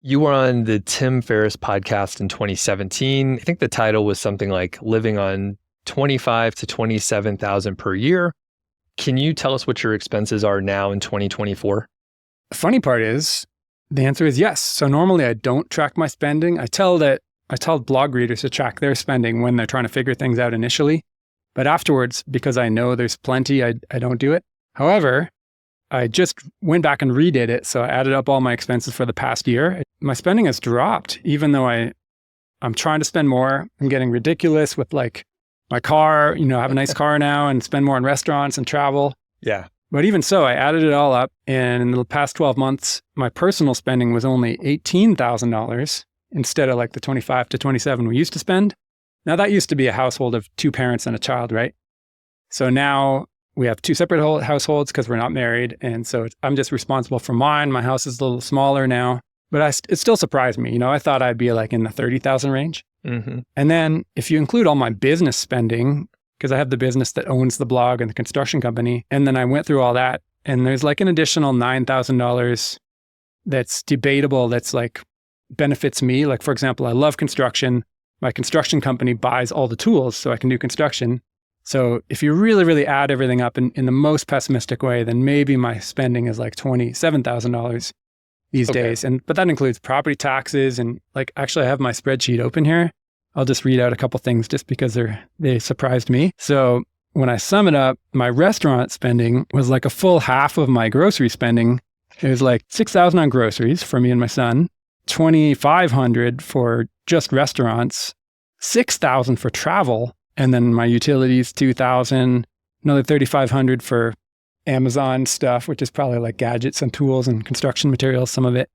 You were on the Tim Ferriss podcast in 2017. I think the title was something like living on 25 to 27,000 per year. Can you tell us what your expenses are now in 2024? The funny part is the answer is yes. So normally I don't track my spending. I tell blog readers to track their spending when they're trying to figure things out initially. But afterwards, because I know there's plenty, I don't do it. However, I just went back and redid it. So I added up all my expenses for the past year. My spending has dropped, even though I'm trying to spend more. I'm getting ridiculous with like my car, I have a nice car now and spend more on restaurants and travel. Yeah. But even so, I added it all up. And in the past 12 months, my personal spending was only $18,000 instead of like the 25 to 27 we used to spend. Now that used to be a household of two parents and a child, right? So now we have two separate households because we're not married. And so I'm just responsible for mine. My house is a little smaller now, but it still surprised me. I thought I'd be like in the 30,000 range. Mm-hmm. And then if you include all my business spending, because I have the business that owns the blog and the construction company, and then I went through all that, and there's like an additional $9,000 that's debatable, that's like benefits me. Like, for example, I love construction. My construction company buys all the tools so I can do construction. So if you really, really add everything up in the most pessimistic way, then maybe my spending is like $27,000 these days. But that includes property taxes and like, actually I have my spreadsheet open here. I'll just read out a couple things just because they surprised me. So when I sum it up, my restaurant spending was like a full half of my grocery spending. It was like $6,000 on groceries for me and my son, $2,500 for just restaurants, $6,000 for travel, and then my utilities, $2,000, another $3,500 for Amazon stuff, which is probably like gadgets and tools and construction materials, some of it.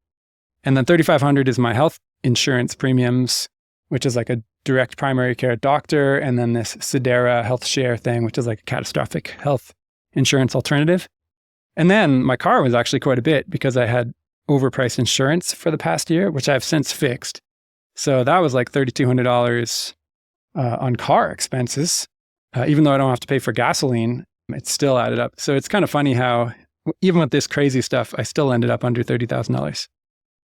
And then $3,500 is my health insurance premiums, which is like a direct primary care doctor, and then this Sedera health share thing, which is like a catastrophic health insurance alternative. And then my car was actually quite a bit because I had overpriced insurance for the past year, which I've since fixed. So that was like $3,200 on car expenses. Even though I don't have to pay for gasoline, it still added up. So it's kind of funny how even with this crazy stuff, I still ended up under $30,000.